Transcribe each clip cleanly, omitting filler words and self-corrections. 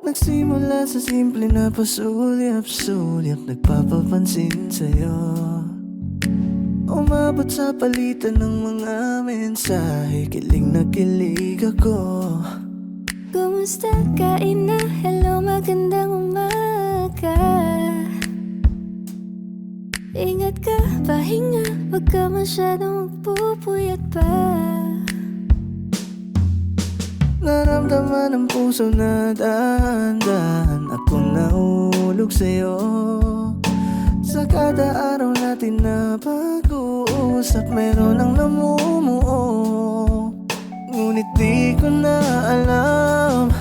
Nagsimula sa simple na pasulyap-sulyap, nagpapapansin sa'yo. Umabot sa palitan ng mga mensahe, kilig na kilig ako. Kumusta? Kain na? Hello, magandang umaga. Ingat ka, pahinga, wag ka masyadong magpupuyat pa. Naramdaman ng puso na dahan-dahan, ako nahulog sa'yo. Sa kada araw natin na pag-uusap, meron ang namumuo. Ngunit di ko na alam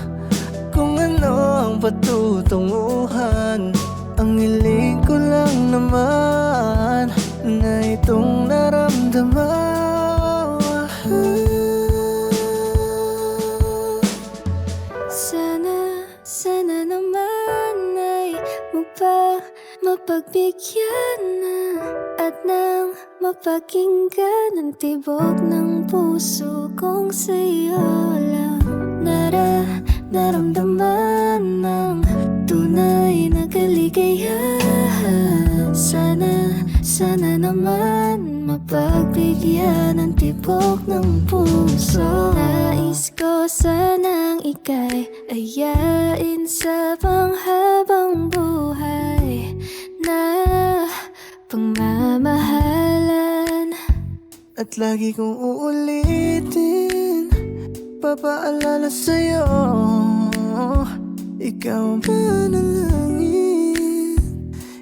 kung ano ang patutunguhan. Ang hiling ko lang naman na itong naramdaman. Sana naman ay mapagbigyan na at nang mapakinggan ang tibok ng puso kong sa'yo lang naramdaman ng tunay na kaligayahan. Sana naman mapagbigyan ang tibok ng puso. Nais ko sanang ika'y ayain sa panghabang buhay na pagmamahalan. At lagi kong uulitin, papaalala sa'yo, ikaw ang panalangin,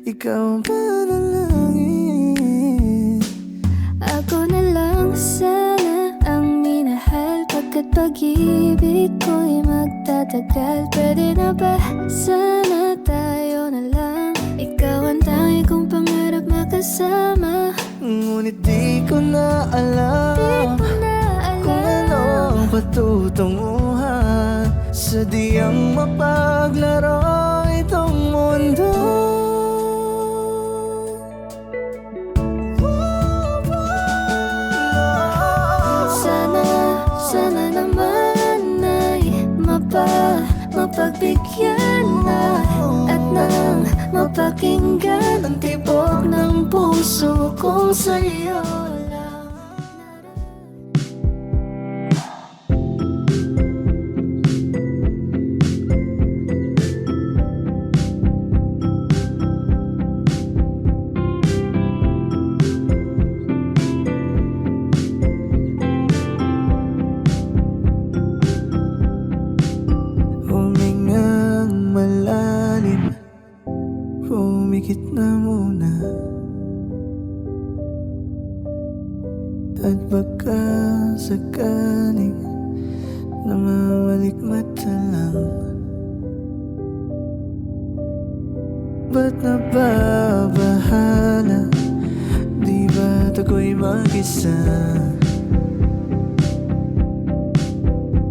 ikaw ang panalangin. Ako na lang sana ang minahal, pagkat pag-ibig ko'y magtatagal. Pwede na ba sana tayo na lang? Ikaw ang tangi kong pangarap makasama. Ngunit di ko na alam kung ano ang patutunguhan. Sadyang mapaglaro itong mundo. Sana naman ay mapagbigyan na at nang mapakinggan ang tibok ng puso kong sa'yo lang. Humingang malalim, humikit na muna, at baka sakaling namamalikmata lang. Ba't nababahala? Di ba't ako'y mag-isa?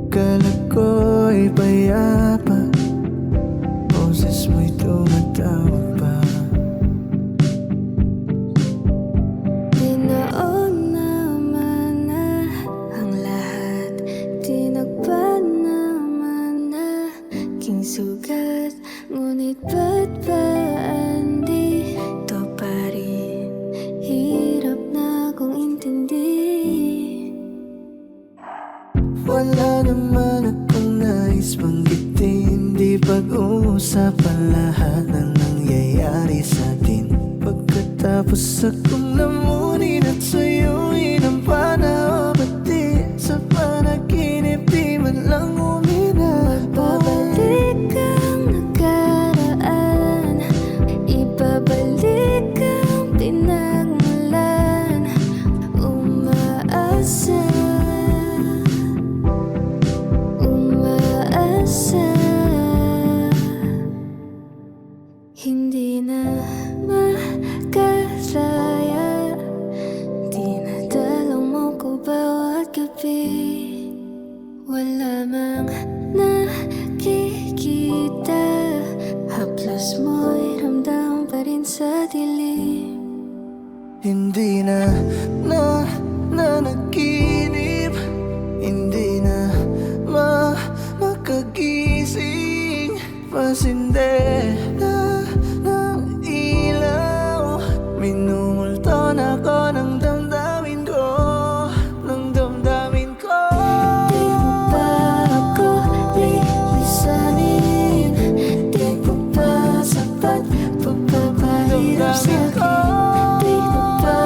Kala ko'y payapa, boses mo'y tumatawag pa. Binoon naman na ang lahat, tinagpan naman na aking sugat. Ngunit ba't ba andito pa rin? Hirap na kong intindihin. Wala naman akong nais banggitin, di pag-uusapan lahat ng nangyayari sa'tin. Pagkatapos akong lamunin at suyuin ang panahon, pati sa panaginip di man lang uminat. Magbabalik ang nakaraan, ibabalik ang pinagmulan. Umaasa hindi na makalaya, di na Masindi na ng ilaw. Minumulto na ko ng damdamin ko, ng damdamin ko. Di mo ba ako lilisanin? Di mo ba sapat pagpapahirap sa'kin? Di mo ba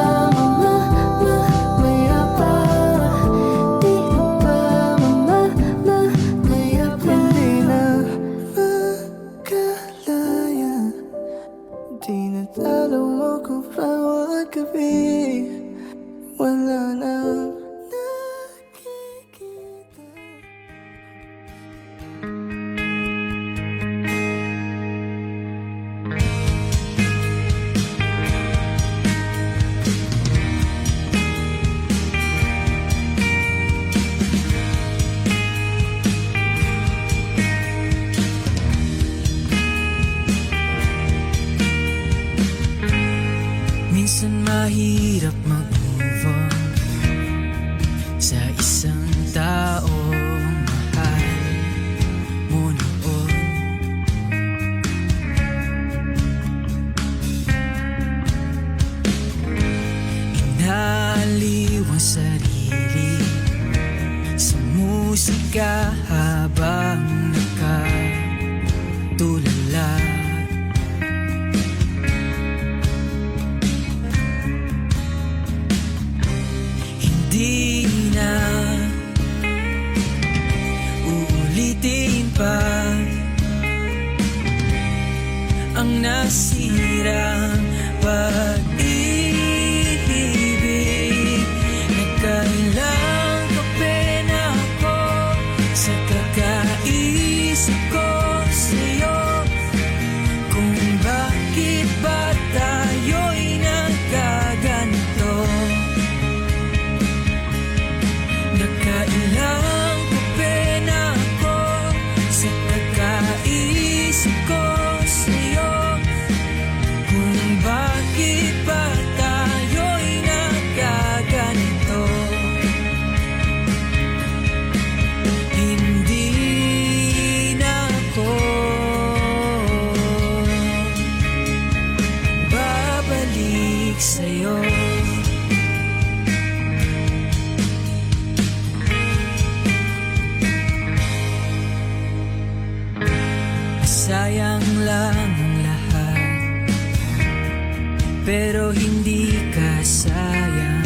mamayabang? Di mo ba mamayabang? Hindi na makalaya. Di na talo mo kung bawat gabi. Wala nang nakikita. Minsan mahirap mag-move on sa isang taong mahal mo noon. Inaaliw ang sarili sa musika habang nakatulala. Hindi na uulitin pa ang nasirang pag-ibig. Nagkailang kape na ako sa kakaisip ko sa'yo, kung bakit ba tayo'y nagkaganito. Nakailang kape na ako sa kakaisip ko sa'yo, kung bakit ba tayo'y nagkaganito. Hindi na ako babalik sa'yo. Sayang lang ang lahat, pero hindi ka sayang.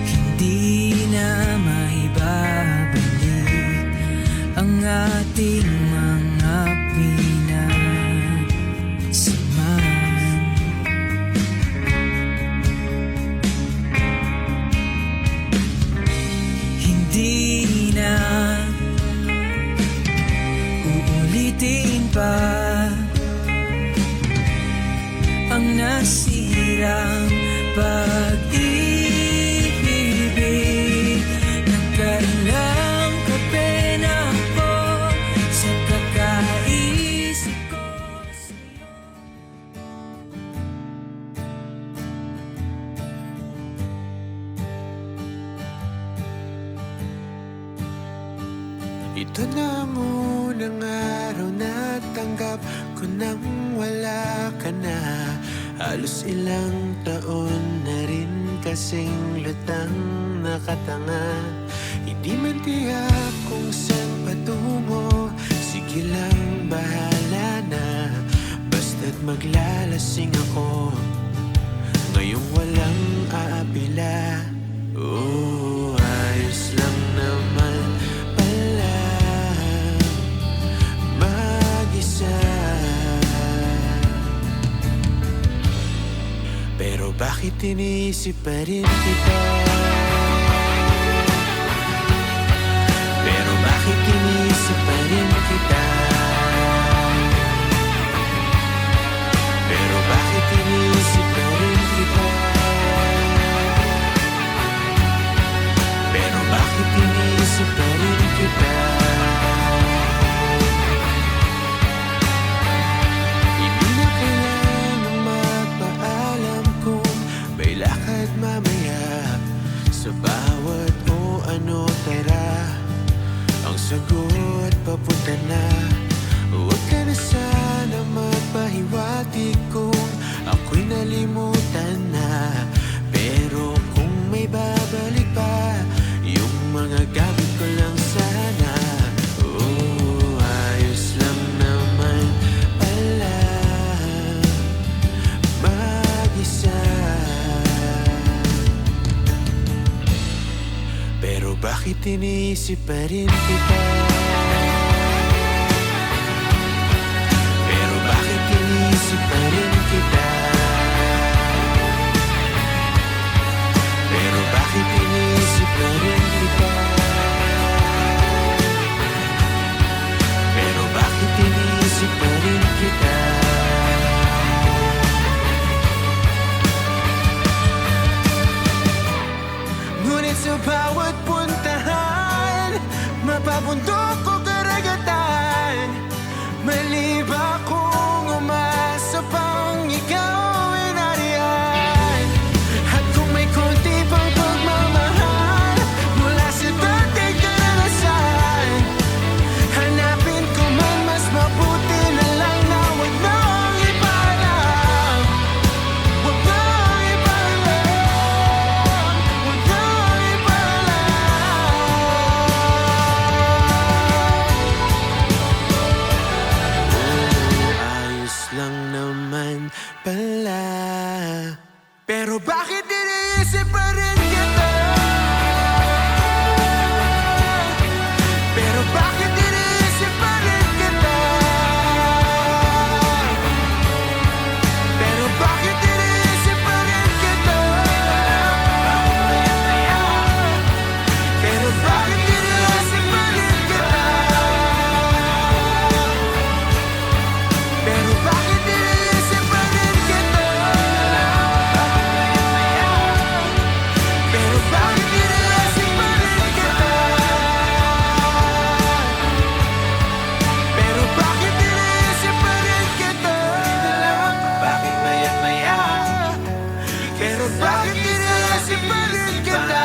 Hindi na maibabalik ang ating mga pinagsamahan. Hindi na uulitin pa ang nasirang pag-ibig. Nagkailang kape na ako sa kakaisip ko sa'yo. Ito na ang unang araw na tanggap ko nang wala ka na. Halos ilang taon na rin kasing lutang nakatanga. Hindi man tiyak kung saan patungo, sige lang bahala na. Basta't maglalasing ako ngayong walang aapila. Oh, ayos lang naman pala mag-isa. Pero bakit iniisip pa rin kita? Pero bakit iniisip pa rin kita? Pero bakit iniisip pa rin kita? Pero bakit iniisip pa rin kita? Hindi na kailangan magpaalam kung may lakad at mamaya sa bawat o ano tara, ang sagot papunta na. Huwag ka na sana magpahiwatig kung ako'y nalimutan na. Pero kung may babalik pa, yung mga gamit ko lang sana. Oh, ayos lang naman pala mag-isa. Pero bakit iniisip pa rin kita? Pero bakit iniisip pa rin kita? Pero bakit iniisip pa rin kita? Pero bakit iniisip pa rin kita? Ngunit sa bawat puntahan, mapabundok ko karagatan. Mali ba kung umasa pang ikaw ay nariyan? At kung may konti pang pagmamahal mula sa dating karanasan, hanapin ko man mas mabuti na lang na huwag nang ipaalam. Huwag nang ipaalam. Huwag nang ipaalam. Ayos lang naman pala. Pero bakit iniisip pa rin kita? Pero bakit iniisip pa rin kita? Pero bakit iniisip pa rin kita? Pero bakit iniisip pa rin kita? Pero bakit iniisip pa rin kita? Pero bakit iniisip pa rin kita? Pero bakit iniisip pa rin kita? Bakit maya-maya? Pero bakit iniisip pa rin kita?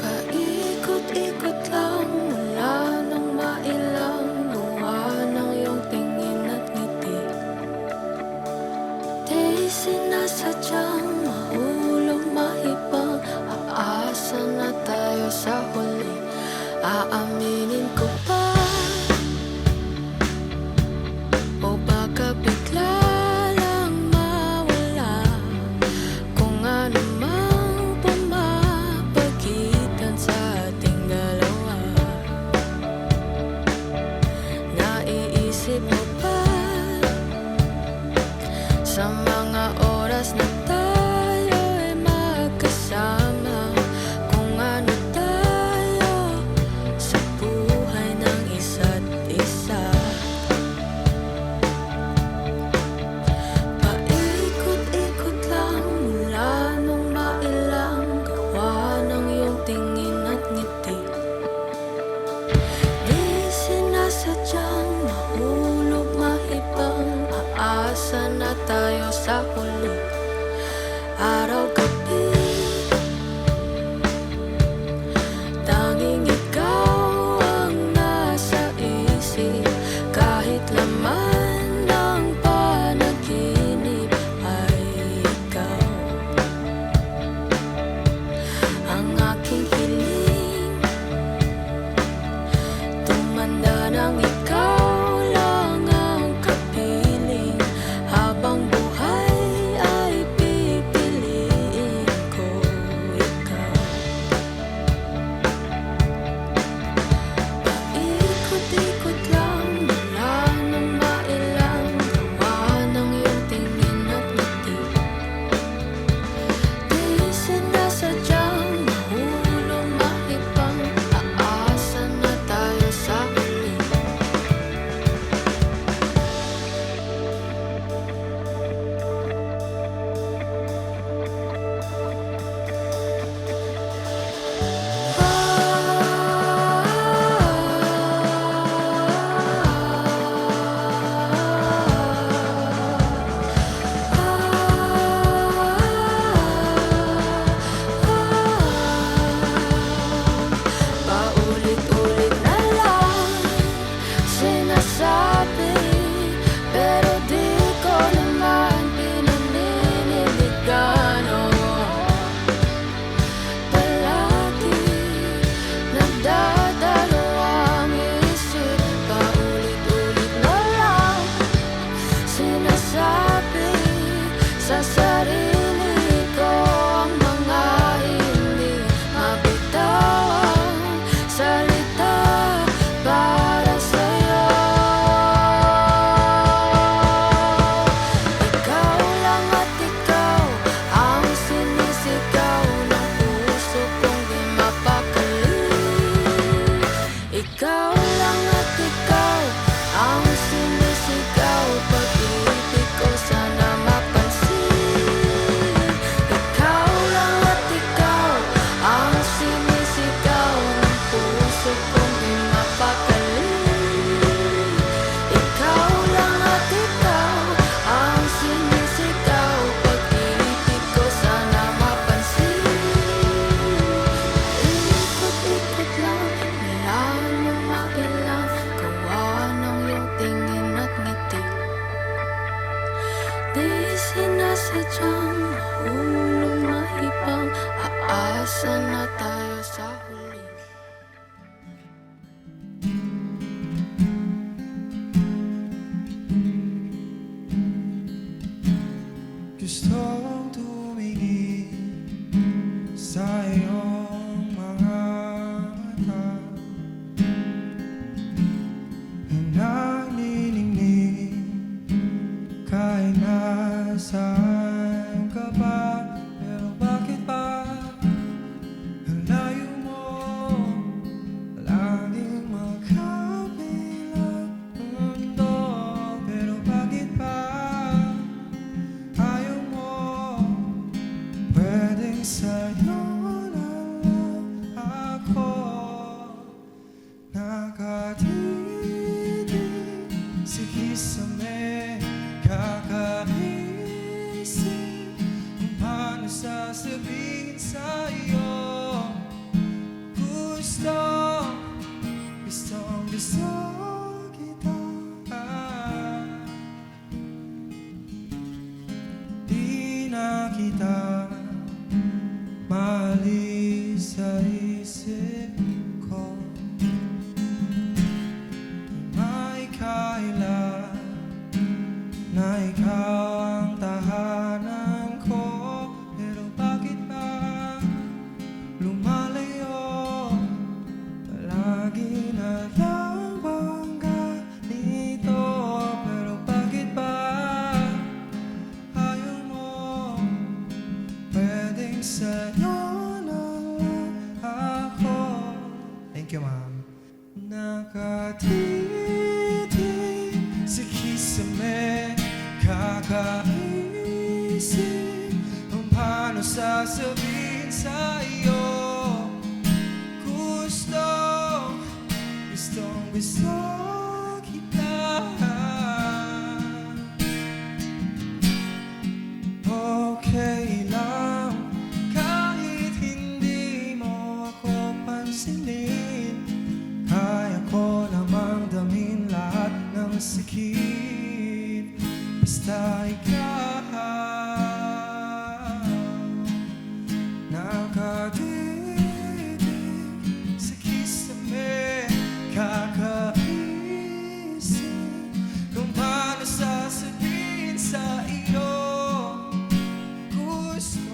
Paikot-ikot lang, wala nang mailang luha ng iyong tingin at ngiti. Di sinasadyang mahulog, mahibang, aasa Asa na tayo sa huli? Gusto kong tumingin sa iyong mga mata na naniningning kahit nasaan ka ba. Pero bakit ba ang layo mo laging magkabilang mundo? Pero bakit ba ayaw mo pwedeng sa'yo na lang ako nakatitig sa kisame kakaisip kung paano sasabihin sa'yo gusto kita. Di na kita maalis sa isip ko. May kailan na ikaw ang tahanan ko. Pero bakit ba lumalayo? Palagi na lang bang ganito? Pero bakit ba ayaw mo pwedeng sa'yo na lang ako? Thank you, ma'am. Nakatitig sa kisame kakaisip kung paano sasabihin sa'yo gusto kita. Okay lang kahit hindi mo ako pansinin. Kaya ko namang damin lahat ng sakit basta ikaw nakatitig sa kisame kakaisip kung paano sasabihin sa iyo gusto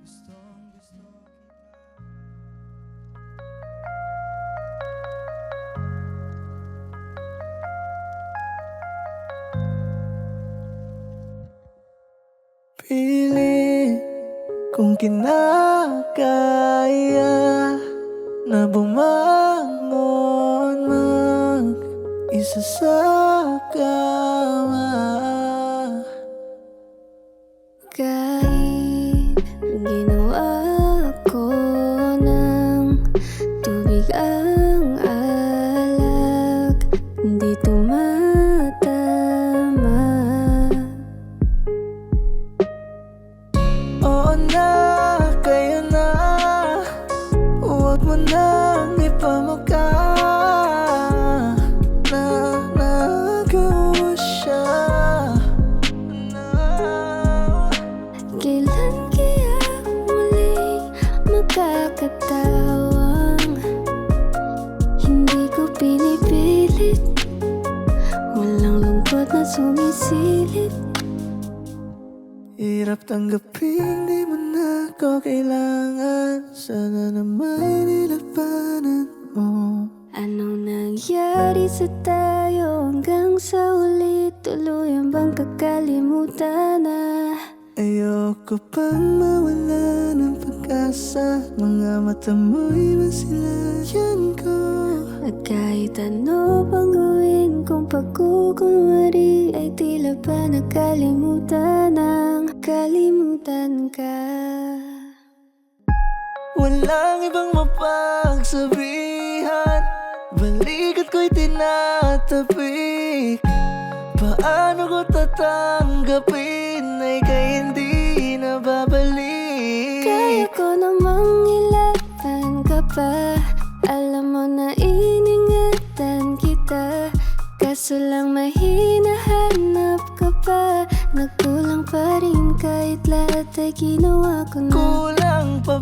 kita. Pilit kung kinakaya na bumangon mag-isa sa kama. Kahit ginawa ko ng tubig ang alak, hindi tumatama. Oo na, kayo na, huwag mo nang ipamaka na nagawa siya na. Kailan kaya muling makakatawang hindi ko pinipilit, walang lungkot na sumisilip. Hirap tanggapin, di mo na ako kailangan. Sana na may nilabanan mo. Anong nangyari sa tayo hanggang sa uli? Tuluyan bang kakalimutan na? Ayoko pang mawala ng pag-asa. Mga mata mo'y masilayan ko. At kahit ano pang gawin kung pagkukunwari ay tila ba nakalimutan ng kalimutan ka. Walang ibang mapagsabihan, balikat ko'y tinatapik. Paano ko tatanggapin ay kay hindi na babalik? Kaya ko namang ilaban ka pa, alam mo na iningatan kita. Kaso lang may hinahanap ka pa, nagkulang pa rin kahit lahat ay ginawa ko na. Kulang pa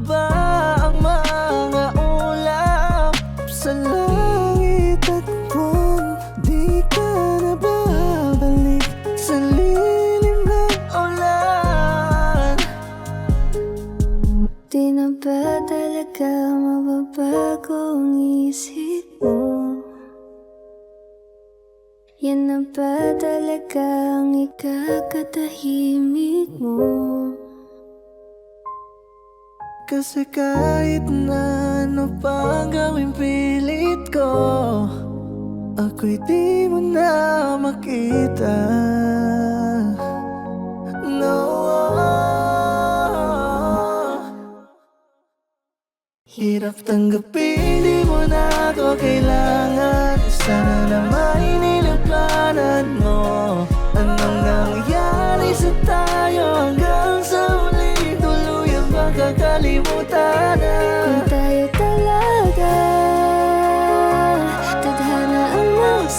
Di na ba talaga mababago ang isip mo? Yan na ba talaga ang ikakatahimik mo? Kasi kahit na ano pang gawing pilit ko, ako'y di mo na makita. No. Hirap tanggapin, di mo na ako kailangan. Sana na may nilabanan mo. Anong nangyayari sa tayo hanggang sa huli? Tuluyang bang kakalimutan na Kung tayo talaga tadhana ang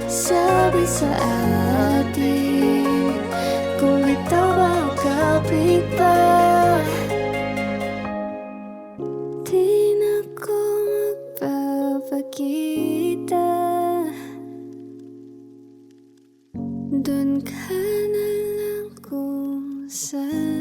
sabi sa atin, kung ito ba ang kapit pa, di na ko magpapakita. Doon ka na lang kung saan.